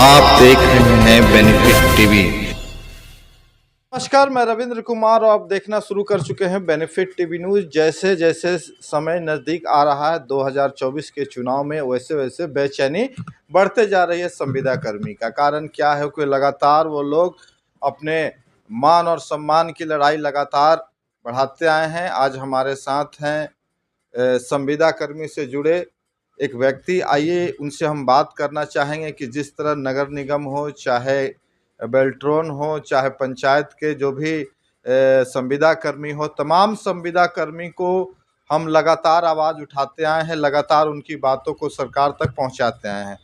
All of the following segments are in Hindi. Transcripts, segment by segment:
आप देख रहे हैं बेनिफिट टीवी। नमस्कार, मैं रविंद्र कुमार और आप देखना शुरू कर चुके हैं बेनिफिट टीवी न्यूज़। जैसे जैसे समय नज़दीक आ रहा है 2024 के चुनाव में, वैसे वैसे बेचैनी बढ़ते जा रही है संविदा कर्मी का। कारण क्या है कि लगातार वो लोग अपने मान और सम्मान की लड़ाई लगातार बढ़ाते आए हैं। आज हमारे साथ हैं संविदा कर्मी से जुड़े एक व्यक्ति। आइए उनसे हम बात करना चाहेंगे कि जिस तरह नगर निगम हो, चाहे बेल्ट्रॉन हो, चाहे पंचायत के जो भी संविदा कर्मी हो, तमाम संविदा कर्मी को हम लगातार आवाज़ उठाते आए हैं, लगातार उनकी बातों को सरकार तक पहुंचाते आए हैं।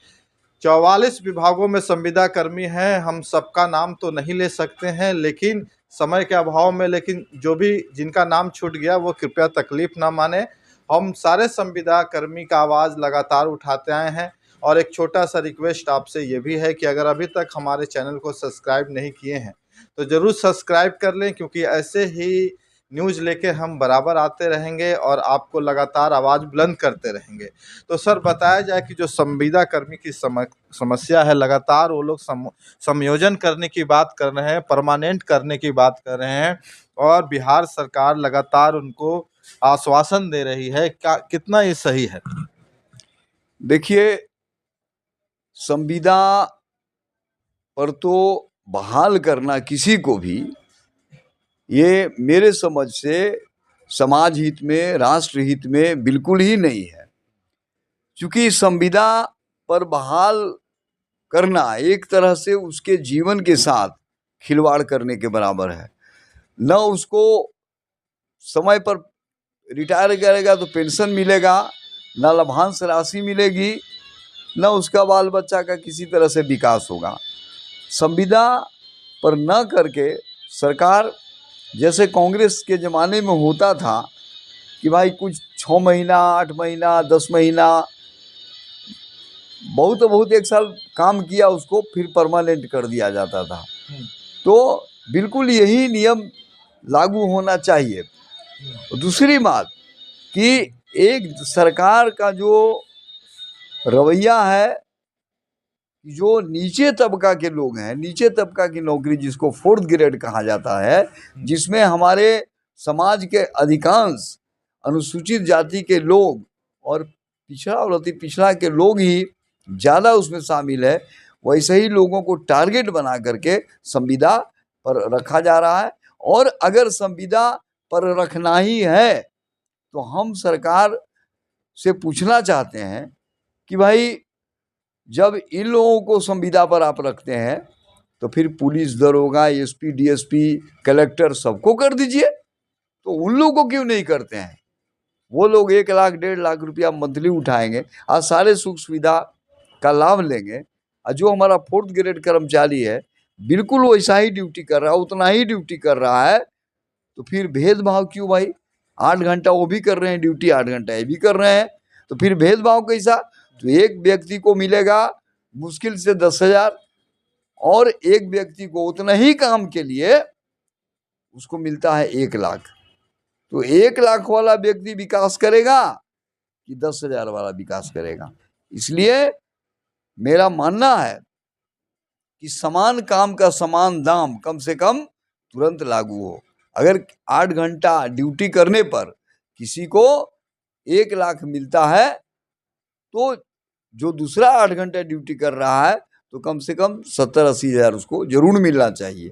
44 विभागों में संविदा कर्मी हैं, हम सबका नाम तो नहीं ले सकते हैं लेकिन समय के अभाव में, लेकिन जो भी जिनका नाम छूट गया वो कृपया तकलीफ ना माने। हम सारे संविदा कर्मी का आवाज़ लगातार उठाते आए हैं। और एक छोटा सा रिक्वेस्ट आपसे ये भी है कि अगर अभी तक हमारे चैनल को सब्सक्राइब नहीं किए हैं तो ज़रूर सब्सक्राइब कर लें, क्योंकि ऐसे ही न्यूज़ लेके हम बराबर आते रहेंगे और आपको लगातार आवाज़ बुलंद करते रहेंगे। तो सर, बताया जाए कि जो संविदा कर्मी की समस्या है, लगातार वो लोग समायोजन करने की बात कर रहे हैं, परमानेंट करने की बात कर रहे हैं और बिहार सरकार लगातार उनको आश्वासन दे रही है। क्या कितना ये सही है? देखिए, संविदा पर तो बहाल करना किसी को भी, ये मेरे समझ से समाज हित में, राष्ट्र हित में बिल्कुल ही नहीं है। क्योंकि संविदा पर बहाल करना एक तरह से उसके जीवन के साथ खिलवाड़ करने के बराबर है। न उसको समय पर रिटायर करेगा तो पेंशन मिलेगा, न लाभांश राशि मिलेगी, न उसका बाल बच्चा का किसी तरह से विकास होगा। संविदा पर न करके सरकार, जैसे कांग्रेस के ज़माने में होता था कि भाई कुछ 6 महीना, 8 महीना, 10 महीना, बहुत एक साल काम किया, उसको फिर परमानेंट कर दिया जाता था। तो बिल्कुल यही नियम लागू होना चाहिए। दूसरी बात कि एक सरकार का जो रवैया है, जो नीचे तबका के लोग हैं, नीचे तबका की नौकरी जिसको 4th ग्रेड कहा जाता है, जिसमें हमारे समाज के अधिकांश अनुसूचित जाति के लोग और पिछड़ा और अति पिछड़ा के लोग ही ज़्यादा उसमें शामिल है, वैसे ही लोगों को टारगेट बना करके संविदा पर रखा जा रहा है। और अगर संविदा पर रखना ही है तो हम सरकार से पूछना चाहते हैं कि भाई, जब इन लोगों को संविदा पर आप रखते हैं तो फिर पुलिस, दरोगा, एसपी, डीएसपी, कलेक्टर सबको कर दीजिए। तो उन लोगों को क्यों नहीं करते हैं? वो लोग 1 लाख 1.5 लाख रुपया मंथली उठाएंगे, आज सारे सुख सुविधा का लाभ लेंगे। और जो हमारा 4th ग्रेड कर्मचारी है बिल्कुल वैसा ही ड्यूटी कर रहा है, उतना ही ड्यूटी कर रहा है, तो फिर भेदभाव क्यों भाई? 8 घंटा वो भी कर रहे हैं ड्यूटी, 8 घंटा ये भी कर रहे हैं, तो फिर भेदभाव कैसा? तो एक व्यक्ति को मिलेगा मुश्किल से 10,000 और एक व्यक्ति को उतना ही काम के लिए उसको मिलता है 1 लाख। तो 1 लाख वाला व्यक्ति विकास करेगा कि 10,000 वाला विकास करेगा? इसलिए मेरा मानना है कि समान काम का समान दाम कम से कम तुरंत लागू हो। अगर 8 घंटा ड्यूटी करने पर किसी को 1 लाख मिलता है, तो जो दूसरा 8 घंटा ड्यूटी कर रहा है तो कम से कम 70-80 हज़ार उसको जरूर मिलना चाहिए।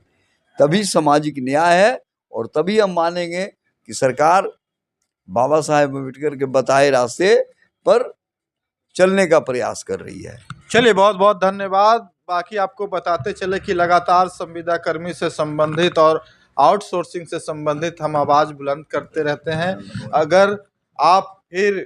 तभी सामाजिक न्याय है और तभी हम मानेंगे कि सरकार बाबा साहेब अम्बेडकर के बताए रास्ते पर चलने का प्रयास कर रही है। चलिए, बहुत बहुत धन्यवाद। बाकी आपको बताते चले कि लगातार संविदा कर्मी से संबंधित और आउटसोर्सिंग से संबंधित हम आवाज़ बुलंद करते रहते हैं। अगर आप फिर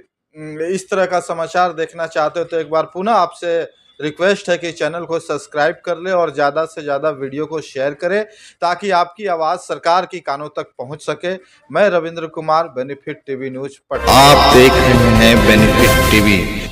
इस तरह का समाचार देखना चाहते हो तो एक बार पुनः आपसे रिक्वेस्ट है कि चैनल को सब्सक्राइब कर ले और ज़्यादा से ज़्यादा वीडियो को शेयर करें ताकि आपकी आवाज़ सरकार की कानों तक पहुंच सके। मैं Ravindra Kumar, benefit TV news Patna. आप देख रहे हैं बेनिफिट टीवी।